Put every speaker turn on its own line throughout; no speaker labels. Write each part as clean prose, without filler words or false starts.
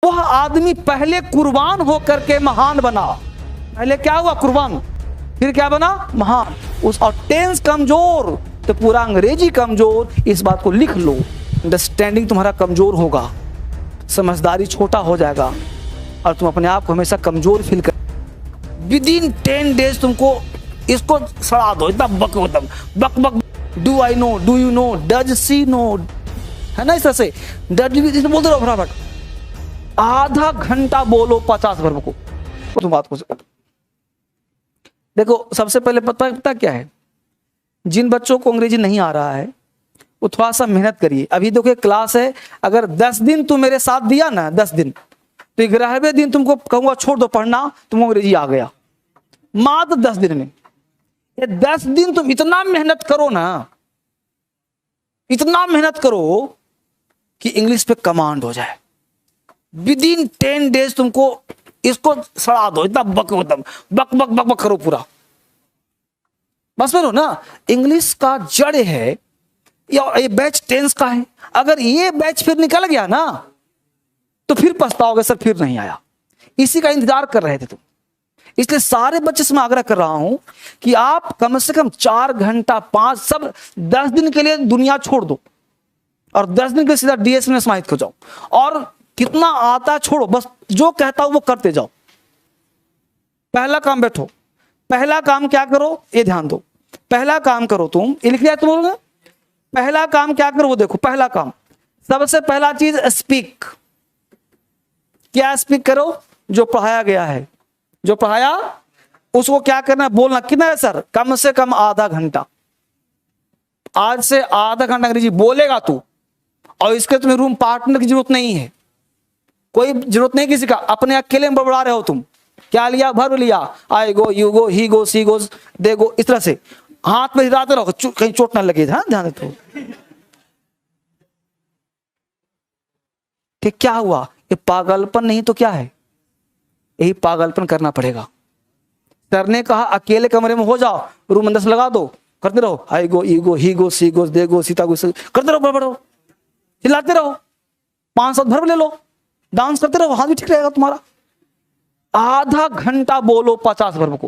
वह आदमी पहले कुर्बान होकर के महान बना। पहले क्या हुआ? कुर्बान, फिर क्या बना? महान। उस और टेंस कमजोर तो पूरा अंग्रेजी कमजोर। इस बात को लिख लो, अंडरस्टैंडिंग तुम्हारा कमजोर होगा, समझदारी छोटा हो जाएगा और तुम अपने आप को हमेशा कमजोर फील कर। विद इन 10 डेज तुमको इसको सड़ा दो, इतना बक बक बक। Do I know, do you know, does she know, है ना? इस तरह से डज बोलते रहो फटाफट। आधा घंटा बोलो 50 वर्ब को। तुम बात को देखो, सबसे पहले पता क्या है, जिन बच्चों को अंग्रेजी नहीं आ रहा है वो थोड़ा सा मेहनत करिए। अभी देखो क्लास है, अगर 10 दिन तुम मेरे साथ दिया ना, 10 दिन, तो 11वें दिन तुमको कहूंगा छोड़ दो पढ़ना, तुमको अंग्रेजी आ गया मात्र 10 दिन में। ये 10 दिन तुम इतना मेहनत करो ना, इतना मेहनत करो कि इंग्लिश पे कमांड हो जाए। विद इन 10 डेज तुमको इसको सड़ा दो, इतना बक बक बक बक करो पूरा। बस में ना, इंग्लिश का जड़ है या ये बैच टेंस का है। अगर ये बैच फिर निकल गया ना तो फिर पछताओगे, सर फिर नहीं आया। इसी का इंतजार कर रहे थे तुम। इसलिए सारे बच्चे से मैं आग्रह कर रहा हूं कि आप कम से कम 4 घंटा 5 सब 10 दिन के लिए दुनिया छोड़ दो और 10 दिन के लिए सीधा डीएस में समाहित हो जाओ और कितना आता छोड़ो, बस जो कहता हूं वो करते जाओ। पहला काम बैठो, पहला काम क्या करो ये ध्यान दो। पहला काम करो, तुम ये लिख लिया तुम लोगों ने? पहला काम क्या करो वो देखो। पहला काम, सबसे पहला चीज स्पीक। क्या स्पीक करो? जो पढ़ाया गया है, जो पढ़ाया उसको क्या करना है? बोलना। कितना है सर? कम से कम आधा घंटा। आज से आधा घंटा अंग्रेजी बोलेगा तू, और इसके तुम्हें रूम पार्टनर की जरूरत नहीं है, कोई जरूरत नहीं किसी का। अपने अकेले में बड़बड़ा रहे हो तुम। क्या लिया? भर लिया। I go, you go, he go, she goes, they go. इस तरह से हाथ में हिलाते रहो, कहीं चोट ना लगे। हाँ, ध्यान रखो। कि क्या हुआ? ये पागलपन नहीं तो क्या है? यही पागलपन करना पड़ेगा। सर ने कहा अकेले कमरे में हो जाओ, रूम अंदर से लगा दो, करते रहो। I go, you go, he go, she goes, they go, Sita go, करते रहो, बड़बड़ो, हिलाते रहो। 500 भर ले लो, डांस करते रहो, हाथ भी ठीक रहेगा तुम्हारा। आधा घंटा बोलो 50 वर्ब को,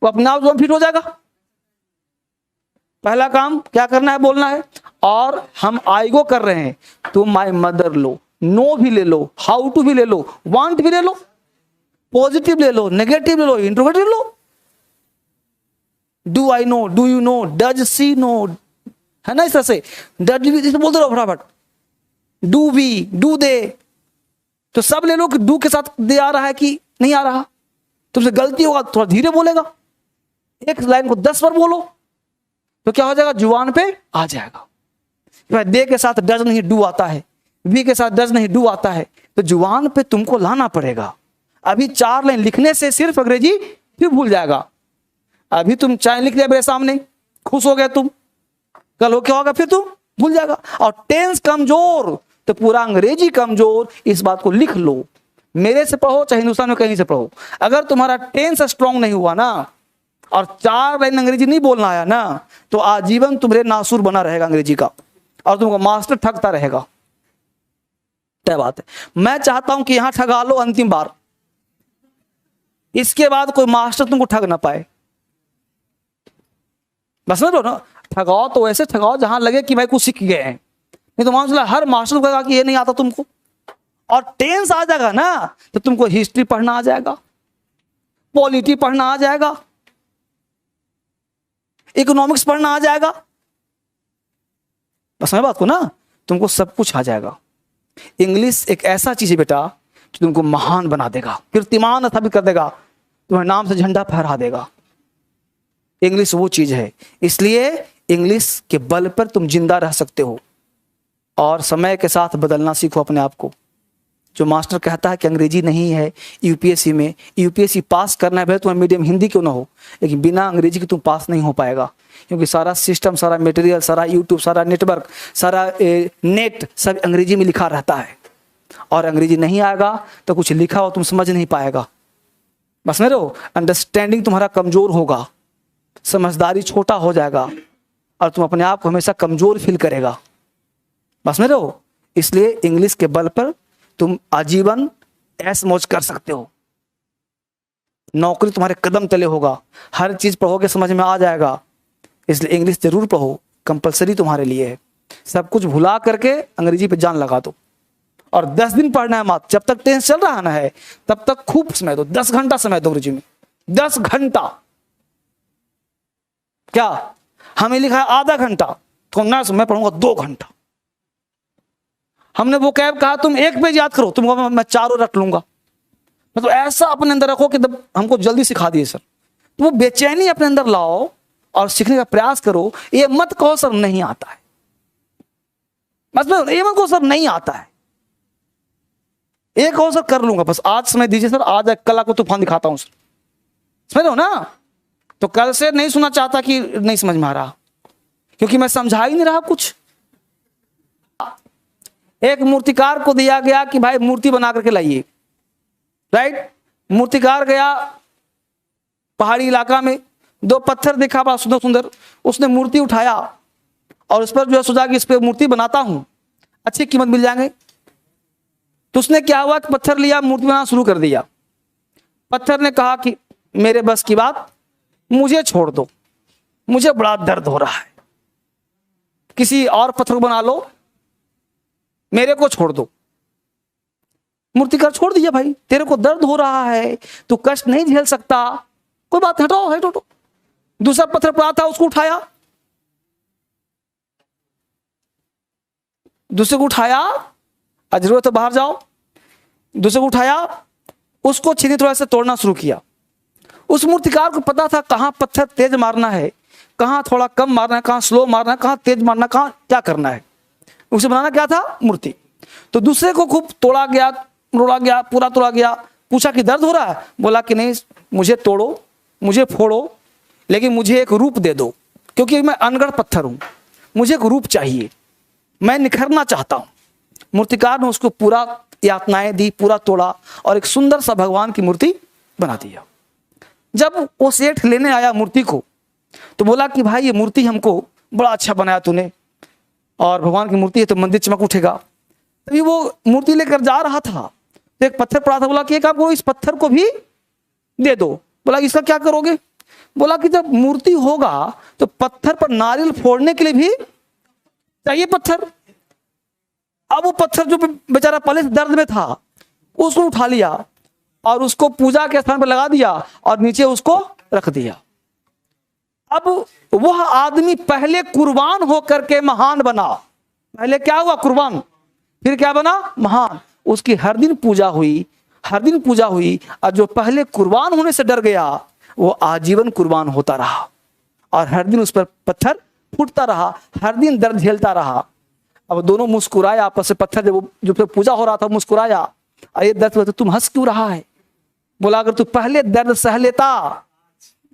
वो अपने आप जो फिट हो जाएगा। पहला काम क्या करना है? बोलना है। और हम आई गो कर रहे हैं, तुम माई मदर लो, नो भी ले लो, हाउ टू भी ले लो, वांट भी ले लो, पॉजिटिव ले लो, नेगेटिव ले लो, इंट्रोवर्टिव ले लो। Do I know, do you know, does she know, है ना? इस तरह से डज भी बोलते रहो फटाफट। डू बी, डू दे, तो सब ले लो कि डू के साथ दे आ रहा है कि नहीं आ रहा। तुमसे गलती होगा, थोड़ा धीरे बोलेगा। एक लाइन को 10 बार बोलो तो क्या हो जाएगा? जुबान पे आ जाएगा। दे के साथ डज नहीं डू आता है, बी के साथ डज नहीं डू आता है, तो जुबान पे तुमको लाना पड़ेगा। अभी 4 लाइन लिखने से सिर्फ अंग्रेजी फिर भूल जाएगा। अभी तुम चाय लिख दिया मेरे सामने, खुश हो गए तुम, कल हो क्या होगा? फिर तुम भूल जाएगा। और टेंस कमजोर तो पूरा अंग्रेजी कमजोर। इस बात को लिख लो। मेरे से पढ़ो चाहे हिंदुस्तान में कहीं से पढ़ो, अगर तुम्हारा टेंस स्ट्रांग नहीं हुआ ना और 4 लाइन अंग्रेजी नहीं बोलना आया ना, तो आजीवन तुम्हारे नासुर बना रहेगा अंग्रेजी का और तुमको मास्टर ठगता रहेगा। क्या बात है? मैं चाहता हूं कि यहां ठगा लो अंतिम बार, इसके बाद कोई मास्टर तुमको ठग ना पाए। बस समझ लो ना, ठगाओ तो ऐसे ठगाओ जहां लगे कि भाई कुछ सीख गए हैं। नहीं तो मान लो हर मास्टर को कहेगा कि ये नहीं आता तुमको, और टेंस आ जाएगा ना तो तुमको हिस्ट्री पढ़ना आ जाएगा, पॉलिटी पढ़ना आ जाएगा, इकोनॉमिक्स पढ़ना आ जाएगा। बस समझ बात को ना, तुमको सब कुछ आ जाएगा। इंग्लिश एक ऐसा चीज है बेटा जो तुमको महान बना देगा, कीर्तिमान स्थापित कर देगा, तुम्हारे नाम से झंडा फहरा देगा। इंग्लिश वो चीज है, इसलिए इंग्लिश के बल पर तुम जिंदा रह सकते हो। और समय के साथ बदलना सीखो अपने आप को। जो मास्टर कहता है कि अंग्रेजी नहीं है यूपीएससी में, यूपीएससी पास करना है भले तुम्हारा मीडियम हिंदी क्यों ना हो, लेकिन बिना अंग्रेजी के तुम पास नहीं हो पाएगा। क्योंकि सारा सिस्टम, सारा मटेरियल, सारा यूट्यूब, सारा नेटवर्क, सारा नेट सब अंग्रेजी में लिखा रहता है। और अंग्रेजी नहीं आएगा तो कुछ लिखा हो तुम समझ नहीं पाएगा। बस मेरे अंडरस्टैंडिंग तुम्हारा कमजोर होगा, समझदारी छोटा हो जाएगा और तुम अपने आप को हमेशा कमजोर फील करेगा। बस में रहो। इसलिए इंग्लिश के बल पर तुम आजीवन ऐश मौज कर सकते हो, नौकरी तुम्हारे कदम तले होगा, हर चीज पढ़ोगे समझ में आ जाएगा। इसलिए इंग्लिश जरूर पढ़ो, कंपलसरी तुम्हारे लिए है। सब कुछ भुला करके अंग्रेजी पे जान लगा दो। और 10 दिन पढ़ना है मत, जब तक टेंस चल रहा ना है तब तक खूब समय दो, 10 घंटा समय दो अंग्रेजी में, 10 घंटा। क्या हमें लिखा है आधा घंटा, तो ना मैं पढ़ूंगा 2 घंटा। हमने वो कैब कहा तुम 1 पेज याद करो, तुम मैं 4 रट लूंगा। मतलब ऐसा अपने अंदर रखो कि हमको जल्दी सिखा दिए सर। तो वो बेचैनी अपने अंदर लाओ और सीखने का प्रयास करो। ये मत कहो सर नहीं आता है, मतलब ये मत कहो सर नहीं आता है, एक कहो सर कर लूंगा, बस आज समय दीजिए सर, आज कल आपको तूफान दिखाता हूं सर। समझ लो ना। तो कल से नहीं सुनना चाहता कि नहीं समझ में आ रहा, क्योंकि मैं समझा ही नहीं रहा कुछ। एक मूर्तिकार को दिया गया कि भाई मूर्ति बना करके लाइए, राइट। मूर्तिकार गया पहाड़ी इलाका में, 2 पत्थर देखा बड़ा सुंदर सुंदर, उसने मूर्ति उठाया और उस पर जो है सोचा कि इस पर मूर्ति बनाता हूं, अच्छी कीमत मिल जाएंगे। तो उसने क्या हुआ कि पत्थर लिया, मूर्ति बनाना शुरू कर दिया। पत्थर ने कहा कि मेरे बस की बात, मुझे छोड़ दो, मुझे बड़ा दर्द हो रहा है, किसी और पत्थर को बना लो, मेरे को छोड़ दो। मूर्तिकार छोड़ दिया, भाई तेरे को दर्द हो रहा है, तू कष्ट नहीं झेल सकता, कोई बात, हटाओ हटो। दूसरा पत्थर पड़ा था, उसको उठाया, दूसरे को उठाया, जरूरत है बाहर जाओ, दूसरे को उठाया, उसको छीनी थोड़ा सा तोड़ना शुरू किया। उस मूर्तिकार को पता था कहां पत्थर तेज मारना है, कहां थोड़ा कम मारना है, कहां स्लो मारना है, कहां तेज मारना, कहां क्या करना है। उसे बनाना क्या था, मूर्ति। तो दूसरे को खूब तोड़ा गया, रोड़ा गया, पूरा तोड़ा गया। पूछा कि दर्द हो रहा है, बोला कि नहीं, मुझे तोड़ो, मुझे फोड़ो, लेकिन मुझे एक रूप दे दो, क्योंकि मैं अनगढ़ पत्थर हूं, मुझे एक रूप चाहिए, मैं निखरना चाहता हूं। मूर्तिकार ने उसको पूरा यातनाएं दी, पूरा तोड़ा और एक सुंदर सा भगवान की मूर्ति बना दिया। जब वो सेठ लेने आया मूर्ति को, तो बोला कि भाई ये मूर्ति हमको बड़ा अच्छा बनाया तूने, और भगवान की मूर्ति है तो मंदिर चमक उठेगा। तभी वो मूर्ति लेकर जा रहा था तो एक पत्थर पड़ा था, बोला कि एक आप इस पत्थर को भी दे दो। बोला इसका क्या करोगे? बोला कि जब मूर्ति होगा तो पत्थर पर नारियल फोड़ने के लिए भी चाहिए पत्थर। अब वो पत्थर जो बेचारा पहले से दर्द में था, उसको उठा लिया और उसको पूजा के स्थान पर लगा दिया और नीचे उसको रख दिया। अब वह आदमी पहले कुर्बान होकर के महान बना। पहले क्या हुआ? कुर्बान। फिर क्या बना? महान। उसकी हर दिन पूजा हुई, हर दिन पूजा हुई, और जो पहले कुर्बान होने से डर गया वो आजीवन कुर्बान होता रहा और हर दिन उस पर पत्थर फूटता रहा, हर दिन दर्द झेलता रहा। अब दोनों मुस्कुराया आपस में, पत्थर जो पूजा हो रहा था मुस्कुराया, अरे दर्द तो तुम हंस क्यों रहा है? बोला अगर तू पहले दर्द सह लेता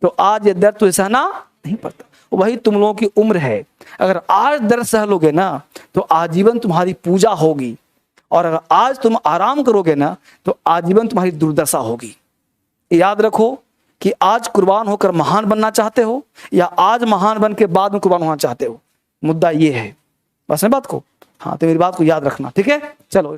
तो आज ये दर्द तुझे सहना नहीं पड़ता। वही तुम लोगों की उम्र है, अगर आज दर्द सह लोगे ना तो आजीवन तुम्हारी पूजा होगी, और अगर आज तुम आराम करोगे ना तो आजीवन तुम्हारी दुर्दशा होगी। याद रखो कि आज कुर्बान होकर महान बनना चाहते हो या आज महान बन के बाद में कुर्बान होना चाहते हो। मुद्दा ये है, बस मैं बात को, हाँ तो मेरी बात को याद रखना, ठीक है? चलो।